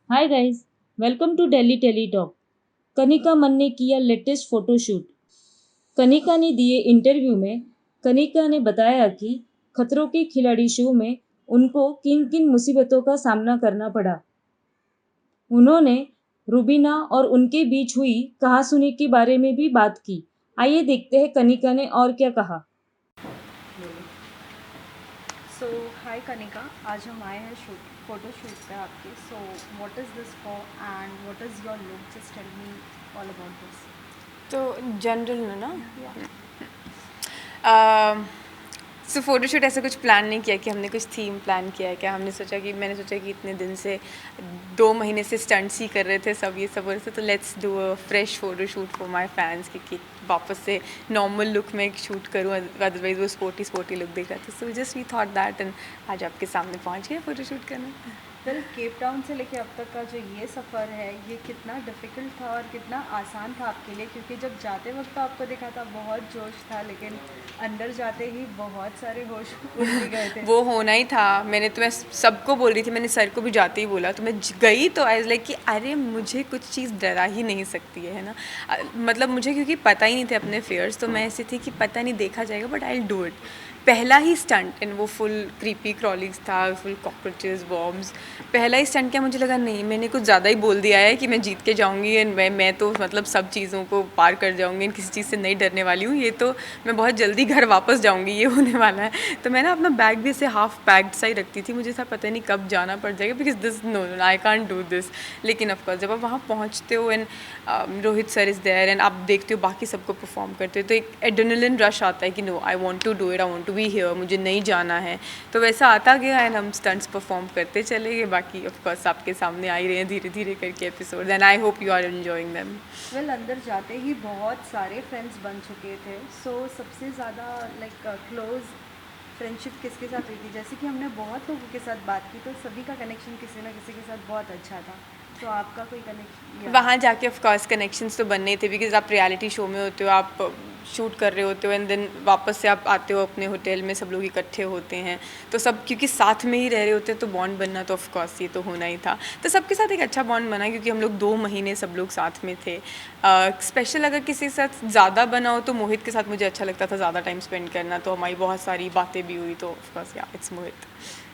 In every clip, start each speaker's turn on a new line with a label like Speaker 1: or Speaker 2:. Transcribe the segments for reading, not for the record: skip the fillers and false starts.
Speaker 1: Hi guys, welcome to Delhi tele talk. Kanika Mann ने किया latest photoshoot. Kanika ने दिए इंटरव्यू में कनिका ने बताया कि खतरों के खिलाड़ी शो में उनको किन किन मुसीबतों का सामना करना पड़ा। उन्होंने रुबीना और उनके बीच हुई कहासुनी के बारे में भी बात की। आइए देखते हैं कनिका ने और क्या कहा।
Speaker 2: सो हाय कनिका, आज हम आए हैं फ़ोटो शूट पे आपके। So what is this for and what is your look? Just tell me all about this.
Speaker 3: तो जनरल में ना सो फ़ोटोशूट ऐसा कुछ प्लान नहीं किया कि हमने कुछ थीम प्लान किया है क्या। मैंने सोचा कि इतने दिन से 2 महीने से स्टंट्स ही कर रहे थे सब, ये सब हो रहे थे, तो let's do a fresh photoshoot for my fans कि वापस से नॉर्मल लुक में एक शूट करूँ, अदरवाइज वो स्पोर्टी लुक दिख रहा था। So just we thought that and आज आपके सामने पहुँच गए फ़ोटोशूट करने।
Speaker 2: वेल, केप टाउन से लेके अब तक का जो ये सफ़र है, ये कितना डिफ़िकल्ट था और कितना आसान था आपके लिए? क्योंकि जब जाते वक्त तो आपको दिखा था बहुत जोश था, लेकिन अंदर जाते ही बहुत सारे होश उड़ भी गए थे।
Speaker 3: वो होना ही था। मैं सबको बोल रही थी, मैंने सर को भी जाते ही बोला, तो मैं गई तो आई वाज लाइक कि अरे मुझे कुछ चीज़ डरा ही नहीं सकती है ना। मतलब मुझे क्योंकि पता ही नहीं थे अपने फेयर्स, तो मैं ऐसी थी कि पता नहीं देखा जाएगा but I will do it. पहला ही स्टंट एंड वो फुल क्रीपी क्रॉलिंग्स था, फुल कॉकरोचेस बॉम्ब्स। पहला ही स्टंट क्या मुझे लगा नहीं मैंने कुछ ज़्यादा ही बोल दिया है कि मैं जीत के जाऊँगी एंड मैं तो मतलब सब चीज़ों को पार कर जाऊँगी एंड किसी चीज़ से नहीं डरने वाली हूँ, ये तो मैं बहुत जल्दी घर वापस जाऊँगी, ये होने वाला है। तो मैं ना अपना बैग भी ऐसे हाफ पैक्ड सा ही रखती थी, मुझे था पता नहीं कब जाना पड़ जाएगा because this no I can't do this. लेकिन ऑफकोर्स जब आप वहाँ पहुँचते हो and Rohit sir is there and आप देखते हो बाकी सबको परफॉर्म करते हो, तो एक एड्रेनलिन रश आता है कि no I want to do it, I want to be here, मुझे नहीं जाना है। तो वैसा आता गया एंड हम स्टंट्स परफॉर्म करते चले गए। बाकी ऑफकोर्स आपके सामने आ ही रहे हैं धीरे धीरे करके episode and I hope you are enjoying them.
Speaker 2: Well, अंदर जाते ही बहुत सारे फ्रेंड्स बन चुके थे। सो सबसे ज़्यादा लाइक क्लोज फ्रेंडशिप किसके साथ हुई थी? जैसे कि हमने बहुत लोगों के साथ बात की, तो सभी का कनेक्शन किसी ना किसी के साथ बहुत अच्छा था। तो आपका कोई कनेक्शन?
Speaker 3: वहाँ जाके ऑफ कोर्स कनेक्शंस तो बनने ही थे बिकॉज आप रियलिटी शो में होते हो, आप शूट कर रहे होते हो एंड देन वापस से आप आते हो अपने होटल में, सब लोग इकट्ठे होते हैं, तो सब क्योंकि साथ में ही रह रहे होते हैं तो बॉन्ड बनना तो ऑफ कोर्स ये तो होना ही था। तो सबके साथ एक अच्छा बॉन्ड बना क्योंकि हम लोग 2 महीने सब लोग साथ में थे। स्पेशल अगर किसी के साथ ज़्यादा बना हो तो मोहित के साथ मुझे अच्छा लगता था ज़्यादा टाइम स्पेंड करना, तो हमारी बहुत सारी बातें भी हुई, तो ऑफ कोर्स या इट्स मोहित।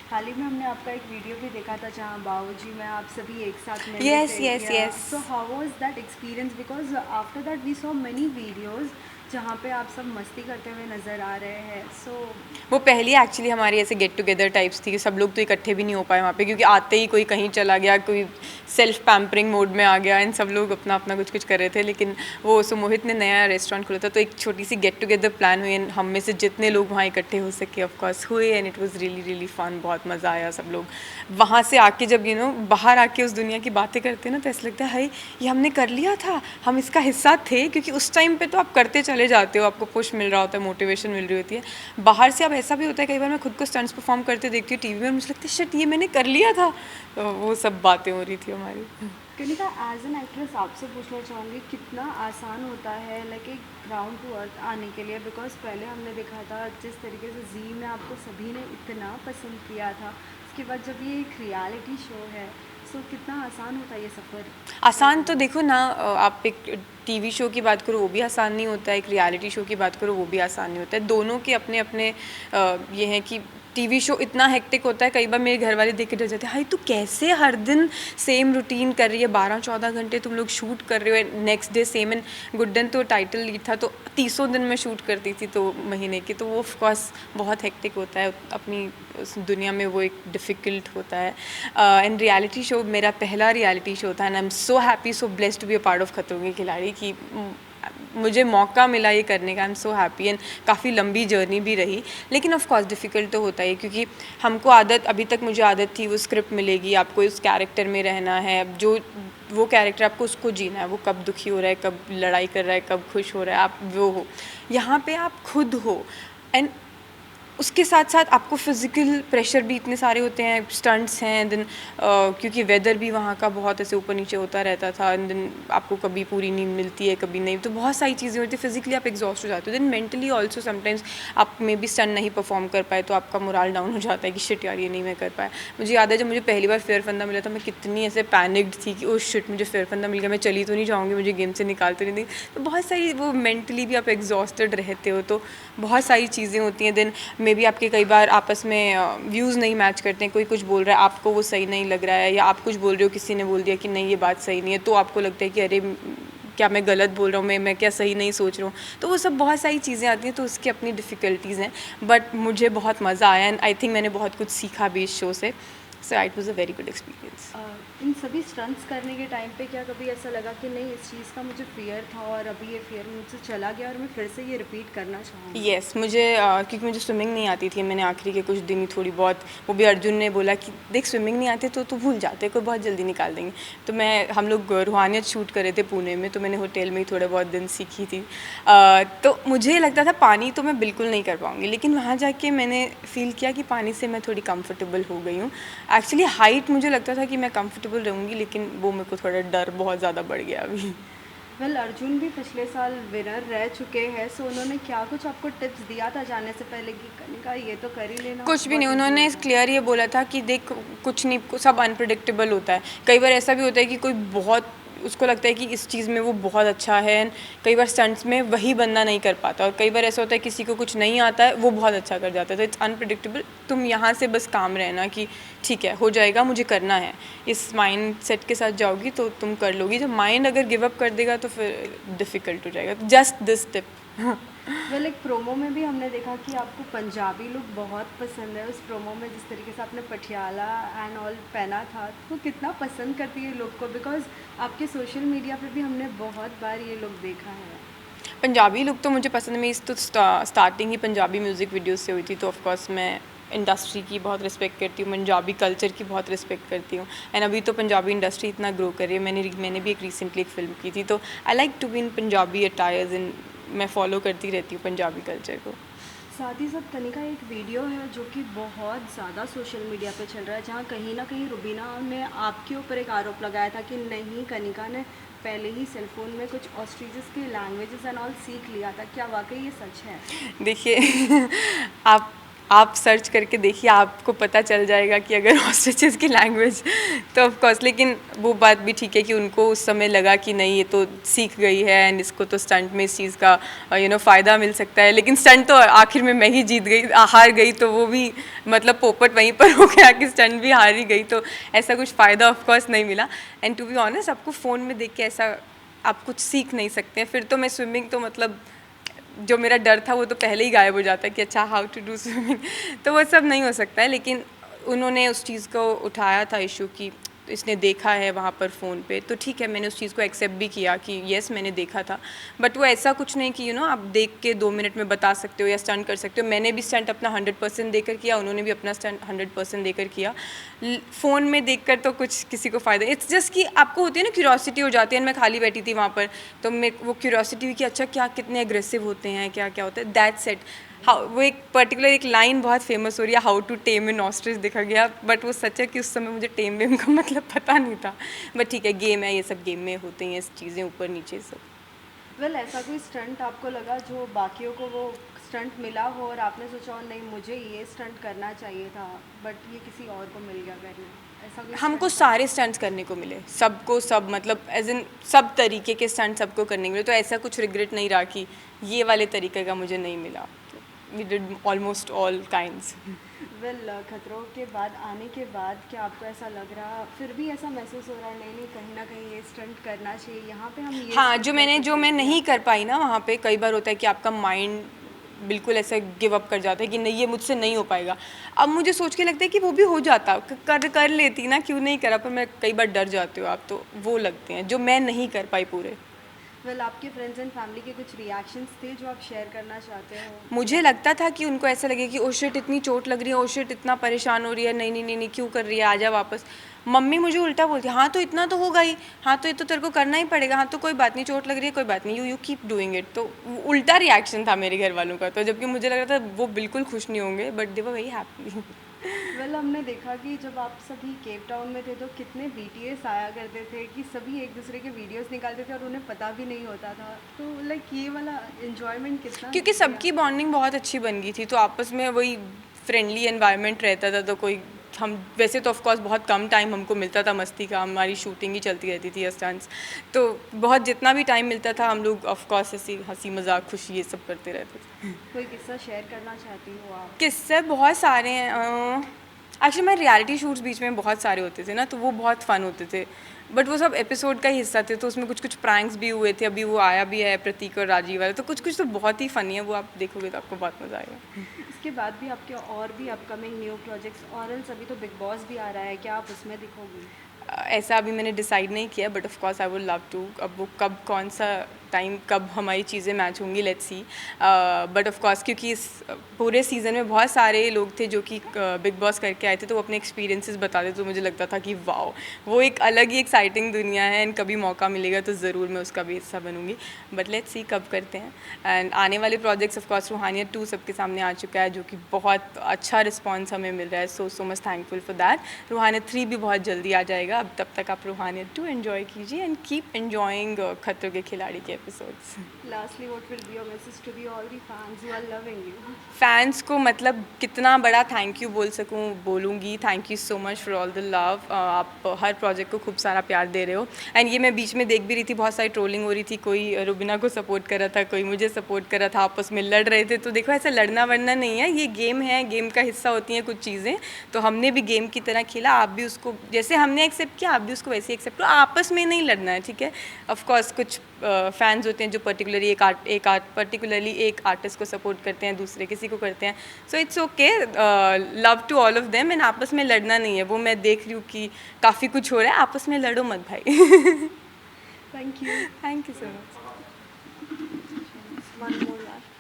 Speaker 2: हाल ही में हमने आपका एक वीडियो भी देखा था जहाँ बाबूजी में आप सभी एक साथ मिले
Speaker 3: यस
Speaker 2: थे।
Speaker 3: Yes
Speaker 2: yeah
Speaker 3: yes.
Speaker 2: So how was that experience? Because after that we saw many videos जहाँ पे आप सब मस्ती करते हुए नज़र आ रहे हैं। सो
Speaker 3: वो पहली एक्चुअली हमारी ऐसे गेट टुगेदर टाइप्स थी कि सब लोग तो इकट्ठे भी नहीं हो पाए वहाँ पे क्योंकि आते ही कोई कहीं चला गया, कोई सेल्फ पैम्परिंग मोड में आ गया एंड सब लोग अपना अपना कुछ कुछ कर रहे थे। लेकिन वो सुमोहित ने नया रेस्टोरेंट खोला था तो एक छोटी सी गेट टुगेदर प्लान हुई एंड हम में से जितने लोग वहाँ इकट्ठे हो सके ऑफकोर्स हुए and it was really really fun. बहुत मज़ा आया। सब लोग वहाँ से आके जब बाहर आके उस दुनिया की बातें करते हैं ना तो ऐसा लगता है हाय ये हमने कर लिया था, हम इसका हिस्सा थे। क्योंकि उस टाइम पे तो आप करते चले जाते हो, आपको पुश मिल रहा होता है, मोटिवेशन मिल रही होती है। बाहर से अब ऐसा भी होता है कई बार मैं खुद को स्टंट्स परफॉर्म करते देखती हूँ टीवी में, मुझे लगता है शिट ये मैंने कर लिया था। तो वो सब बातें हो रही थी हमारी।
Speaker 2: कनिका, एज एन एक्ट्रेस आपसे पूछना चाहूँगी कितना आसान होता है लाइक एक ग्राउंड टू अर्थ आने के लिए? बिकॉज पहले हमने देखा था जिस तरीके से जी में आपको सभी ने इतना पसंद किया था, उसके बाद जब ये एक रियलिटी शो है, सो कितना आसान होता है ये सफ़र?
Speaker 3: आसान तो देखो ना, आप एक टीवी शो की बात करो वो भी आसान नहीं होता है, एक रियलिटी शो की बात करो वो भी आसान नहीं होता है। दोनों के अपने अपने ये हैं कि टीवी शो इतना हेक्टिक होता है, कई बार मेरे घर वाले देख के डर जाते हैं हाई तू कैसे हर दिन सेम रूटीन कर रही है, 12-14 घंटे तुम लोग शूट कर रहे हो, next day same. And Guddan तो टाइटल लीड था तो 30 दिन में शूट करती थी, तो महीने की, तो वो ऑफकोर्स बहुत हेक्टिक होता है अपनी उस दुनिया में, वो एक डिफ़िकल्ट होता है। एंड रियलिटी शो मेरा पहला रियलिटी शो था and I am so happy so blessed to be a part of Khatron Ke खिलाड़ी कि मुझे मौका मिला ये करने का। आई एम सो हैप्पी एंड काफ़ी लंबी जर्नी भी रही। लेकिन ऑफ कोर्स डिफ़िकल्ट तो होता है क्योंकि हमको आदत, अभी तक मुझे आदत थी वो स्क्रिप्ट मिलेगी, आपको उस कैरेक्टर में रहना है, अब जो वो कैरेक्टर आपको उसको जीना है, वो कब दुखी हो रहा है, कब लड़ाई कर रहा है, कब खुश हो रहा है, आप वो हो। यहाँ पे आप खुद हो एंड उसके साथ साथ आपको फिज़िकल प्रेशर भी इतने सारे होते हैं, स्टंट्स हैं, देन क्योंकि वेदर भी वहाँ का बहुत ऐसे ऊपर नीचे होता रहता था, एंड देन आपको कभी पूरी नींद मिलती है कभी नहीं, तो बहुत सारी चीज़ें होती है, फिजिकली आप एग्जॉस्ट हो जाते हो, देन मेंटली ऑल्सो समटाइम्स आप मे बी स्टंट नहीं परफॉर्म कर पाए तो आपका मोराल डाउन हो जाता है कि शिट यार ये नहीं मैं कर पाया। मुझे याद है जब मुझे पहली बार फेयर फंदा मिला था, मैं कितनी ऐसे पैनिक्ड थी कि ओ शिट मुझे फेयर फंदा मिल गया, मैं चली तो नहीं जाऊँगी, मुझे गेम से निकाल तो नहीं देंगे। तो बहुत सारी वो मेंटली भी आप एग्जॉस्टेड रहते हो, तो बहुत सारी चीज़ें होती हैं। देन मे बी आपके कई बार आपस में व्यूज़ नहीं मैच करते हैं, कोई कुछ बोल रहा है आपको वो सही नहीं लग रहा है, या आप कुछ बोल रहे हो किसी ने बोल दिया कि नहीं ये बात सही नहीं है, तो आपको लगता है कि अरे क्या मैं गलत बोल रहा हूँ, मैं क्या सही नहीं सोच रहा हूँ। तो वो सब बहुत सारी चीज़ें आती हैं, तो उसकी अपनी डिफ़िकल्टीज़ हैं, बट मुझे बहुत मज़ा आया एंड आई थिंक मैंने बहुत कुछ सीखा भी इस शो से। So it was a very good experience.
Speaker 2: इन सभी स्टंट्स करने के टाइम पे क्या कभी ऐसा लगा कि नहीं इस चीज़ का मुझे फियर था और अभी ये फियर मुझसे चला गया और मैं फिर से ये रिपीट करना चाहूँगी?
Speaker 3: येस मुझे क्योंकि मुझे स्विमिंग नहीं आती थी, मैंने आखिरी के कुछ दिन ही थोड़ी बहुत, वो भी अर्जुन ने बोला कि देख स्विमिंग नहीं आते तो भूल जाते को बहुत जल्दी निकाल देंगे। तो हम लोग रूहानियत शूट कर रहे थे पुणे में, तो मैंने होटल में ही थोड़े बहुत दिन सीखी थी। तो मुझे लगता था पानी तो मैं बिल्कुल नहीं कर पाऊँगी, लेकिन वहाँ जाके मैंने फ़ील किया कि पानी से मैं थोड़ी कंफर्टेबल हो गई हूँ। एक्चुअली हाइट मुझे लगता था कि मैं कंफर्टेबल रहूँगी, लेकिन वो मेरे को थोड़ा डर बहुत ज़्यादा बढ़ गया अभी।
Speaker 2: वेल अर्जुन भी पिछले साल विनर रह चुके हैं, सो उन्होंने क्या कुछ आपको टिप्स दिया था जाने से पहले कि कनिका ये तो कर ही लेना?
Speaker 3: कुछ भी नहीं,
Speaker 2: बहुत
Speaker 3: उन्होंने
Speaker 2: easy
Speaker 3: क्लियर ये बोला था कि देख कुछ नहीं, सब अनप्रिडिक्टेबल होता है। कई बार ऐसा भी होता है कि कोई बहुत उसको लगता है कि इस चीज़ में वो बहुत अच्छा है, कई बार स्टंट्स में वही बंदा नहीं कर पाता, और कई बार ऐसा होता है किसी को कुछ नहीं आता है वो बहुत अच्छा कर जाता है। तो इट्स अनप्रिडिक्टेबल, तुम यहाँ से बस काम रहना कि ठीक है हो जाएगा, मुझे करना है, इस माइंड सेट के साथ जाओगी तो तुम कर लोगी। जब माइंड अगर गिव अप कर देगा तो फिर डिफ़िकल्ट हो जाएगा। Just this tip.
Speaker 2: वेल एक प्रोमो में भी हमने देखा कि आपको पंजाबी लुक बहुत पसंद है। उस प्रोमो में जिस तरीके से आपने पटियाला एंड ऑल पहना था, तो कितना पसंद करती है लुक को? बिकॉज आपके सोशल मीडिया पे भी हमने बहुत बार ये लुक देखा है।
Speaker 3: पंजाबी लुक तो मुझे पसंद है, मेरी तो स्टार्टिंग ही पंजाबी म्यूज़िक वीडियो से हुई थी, तो ऑफकोर्स मैं इंडस्ट्री की बहुत रिस्पेक्ट करती हूँ, पंजाबी कल्चर की बहुत रिस्पेक्ट करती हूँ। एंड अभी तो पंजाबी इंडस्ट्री इतना ग्रो कर रही है, मैंने भी एक रिसेंटली एक फ़िल्म की थी, तो I like to be in Punjabi attires, इन मैं फॉलो करती रहती हूँ पंजाबी कल्चर को।
Speaker 2: साथ ही साथ कनिका एक वीडियो है जो कि बहुत ज़्यादा सोशल मीडिया पे चल रहा है, जहाँ कहीं ना कहीं रुबीना ने आपके ऊपर एक आरोप लगाया था कि नहीं कनिका ने पहले ही सेलफोन में कुछ ऑस्ट्रिचेस की लैंग्वेजेस एंड ऑल सीख लिया था। क्या वाकई ये सच है?
Speaker 3: देखिए आप सर्च करके देखिए, आपको पता चल जाएगा कि अगर ऑस्ट्रिचेस की लैंग्वेज, तो ऑफ कोर्स, लेकिन वो बात भी ठीक है कि उनको उस समय लगा कि नहीं ये तो सीख गई है एंड इसको तो स्टंट में इस चीज़ का फ़ायदा मिल सकता है। लेकिन स्टंट तो आखिर में मैं ही जीत गई, हार गई, तो वो भी मतलब पोपट वहीं पर हो गया कि स्टंट भी हार ही गई, तो ऐसा कुछ फ़ायदा ऑफ कोर्स नहीं मिला। एंड टू बी ऑनेस्ट, आपको फ़ोन में देख के ऐसा आप कुछ सीख नहीं सकते हैं। फिर तो मैं स्विमिंग तो मतलब जो मेरा डर था वो तो पहले ही गायब हो जाता है कि अच्छा हाउ टू डू स्विमिंग, तो वो सब नहीं हो सकता है। लेकिन उन्होंने उस चीज़ को उठाया था इशू की इसने देखा है वहाँ पर फ़ोन पे, तो ठीक है मैंने उस चीज़ को एक्सेप्ट भी किया कि येस मैंने देखा था। बट वो ऐसा कुछ नहीं कि आप देख के 2 मिनट में बता सकते हो या स्टंट कर सकते हो। मैंने भी स्टंट अपना 100% देकर किया, उन्होंने भी अपना स्टंट 100% देकर किया। फ़ोन में देखकर तो कुछ किसी को फ़ायदा, इट्स जस्ट कि आपको होती है ना क्यूरोसिटी हो जाती है। मैं खाली बैठी थी वहाँ पर, तो मैं वो क्यूरोसिटी हुई कि अच्छा क्या कितने एग्रेसिव होते हैं, क्या क्या होता है, दैट्स इट। हाउ वो एक पर्टिकुलर एक लाइन बहुत फेमस हो रही है, how to tame an ostrich दिखा गया, बट वो सच है कि उस समय मुझे टेम वेम का मतलब पता नहीं था। बट ठीक है, गेम है, ये सब गेम में होते हैं चीज़ें, ऊपर नीचे सब।
Speaker 2: वेल ऐसा कोई स्टंट आपको लगा जो बाकियों को वो स्टंट मिला हो और आपने सोचा नहीं मुझे ये स्टंट करना चाहिए था बट ये किसी और को मिल गया करने? ऐसा कोई
Speaker 3: हमको
Speaker 2: stunt?
Speaker 3: सारे स्टंट्स करने को मिले, सबको सब, मतलब एज इन सब तरीके के स्टंट सबको करने को मिले, तो ऐसा कुछ रिग्रेट नहीं रहा कि ये वाले तरीके का मुझे नहीं मिला। We did almost all kinds.
Speaker 2: Well खतरों के बाद आने के बाद क्या आपको ऐसा लग रहा, फिर भी ऐसा महसूस हो रहा है नहीं नहीं कहीं ना कहीं ये स्टंट करना चाहिए, यहाँ पे हम ये
Speaker 3: हाँ,
Speaker 2: stunt
Speaker 3: जो
Speaker 2: कर
Speaker 3: मैं
Speaker 2: सकते
Speaker 3: नहीं
Speaker 2: हैं?
Speaker 3: कर पाई ना वहाँ पे, कई बार होता है कि आपका माइंड बिल्कुल ऐसा गिव अप कर जाता है कि नहीं ये मुझसे नहीं हो पाएगा। अब मुझे सोच के लगता है कि वो भी हो जाता, कर लेती ना, क्यों नहीं करा, पर मैं कई बार डर जाती हूँ आप, तो वो लगते हैं जो मैं नहीं कर पाई पूरे।
Speaker 2: वेल आपके फ्रेंड्स एंड फैमिली के कुछ रिएक्शंस थे जो आप शेयर करना चाहते हो?
Speaker 3: मुझे लगता था कि उनको ऐसा लगे कि ओ शिट इतनी चोट लग रही है, ओ शिट इतना परेशान हो रही है, नहीं नहीं नहीं नहीं क्यों कर रही है, आजा वापस। मम्मी मुझे उल्टा बोलती है, हाँ तो इतना तो होगा ही, हाँ तो ये तो तेरे को करना ही पड़ेगा, हाँ तो कोई बात नहीं, चोट लग रही है कोई बात नहीं, यू कीप डूइंग इट। तो उल्टा रिएक्शन था मेरे घर वालों का, तो जबकि मुझे लग रहा था वो बिल्कुल खुश नहीं होंगे, but they were very happy.
Speaker 2: Well हमने देखा कि जब आप सभी केप टाउन में थे तो कितने बीटीएस आया करते थे कि सभी एक दूसरे के वीडियोस निकालते थे और उन्हें पता भी नहीं होता था। तो लाइक ये वाला एंजॉयमेंट कितना
Speaker 3: क्योंकि
Speaker 2: किया?
Speaker 3: सबकी बॉन्डिंग बहुत अच्छी बन गई थी, तो आपस में वही फ्रेंडली एनवायरनमेंट रहता था। तो कोई हम वैसे तो ऑफकोर्स बहुत कम टाइम हमको मिलता था मस्ती का, हमारी शूटिंग ही चलती रहती थी स्टंट्स, तो बहुत जितना भी टाइम मिलता था हम लोग ऑफकोर्स ऐसी हंसी मजाक खुशी ये सब करते रहते थे।
Speaker 2: कोई किस्सा शेयर करना चाहती हो आप?
Speaker 3: किस्से बहुत सारे हैं। एक्चुअली मैं रियलिटी शूट्स बीच में बहुत सारे होते थे ना, तो वो बहुत फ़न होते थे, बट वो सब एपिसोड का ही हिस्सा थे, तो उसमें कुछ कुछ प्रैंक्स भी हुए थे। अभी वो आया भी है प्रतीक और राजीव वाला, तो कुछ कुछ तो बहुत ही फ़नी है, वो आप देखोगे तो आपको बहुत मज़ा आएगा।
Speaker 2: इसके बाद भी आपके और भी अपकमिंग न्यू प्रोजेक्ट्स और एल्स अभी तो बिग बॉस भी आ रहा है, क्या आप उसमें दिखोगी?
Speaker 3: ऐसा अभी मैंने डिसाइड नहीं किया, but of course I would love to. अब वो कब कौन सा टाइम कब हमारी चीज़ें मैच होंगी, let's see. But of course क्योंकि इस पूरे सीज़न में बहुत सारे लोग थे जो कि बिग बॉस करके आए थे, तो वो अपने एक्सपीरियंसेस बताते, तो मुझे लगता था कि वाओ वो एक अलग ही एक्साइटिंग दुनिया है, एंड कभी मौका मिलेगा तो ज़रूर मैं उसका भी हिस्सा बनूंगी। बट लेट्स सी कब करते हैं। एंड आने वाले प्रोजेक्ट्स ऑफ कोर्स रूहानियत 2 सबके सामने आ चुका है, जो कि बहुत अच्छा रिस्पॉन्स हमें मिल रहा है, so much thankful for that. Roohaniyat 3 भी बहुत जल्दी आ जाएगा। अब तब तक आप रूहानियत 2 एंजॉय कीजिए and keep enjoying Khatron Ke Khiladi के episodes.
Speaker 2: Lastly what will be your message to the all the fans who are loving you?
Speaker 3: Fans को मतलब कितना बड़ा थैंक यू बोल सकूं, बोलूँगी thank you so much for all the love. आप हर प्रोजेक्ट को खूब सारा प्यार दे रहे हो, एंड ये मैं बीच में देख भी रही थी, बहुत सारी ट्रोलिंग हो रही थी, कोई रुबीना को सपोर्ट कर रहा था, कोई मुझे सपोर्ट कर रहा था, आपस में लड़ रहे थे। तो देखो ऐसा लड़ना वड़ना नहीं है, ये गेम है, गेम का हिस्सा होती हैं कुछ चीज़ें, तो हमने भी गेम की तरह खेला, आप भी उसको जैसे हमने एक्सेप्ट किया आप भी उसको वैसे एक्सेप्ट करो, आपस में नहीं लड़ना है, ठीक है। ऑफकोर्स कुछ फैंस होते हैं जो पर्टिकुलरली पर्टिकुलरली एक आर्टिस्ट को सपोर्ट करते हैं, दूसरे किसी को करते हैं, so it's okay, love to all of them, and आपस में लड़ना नहीं है। वो मैं देख रही हूँ कि काफ़ी कुछ हो रहा है, आपस में लड़ो मत भाई।
Speaker 2: Thank you.
Speaker 3: Thank you so much.
Speaker 2: One more last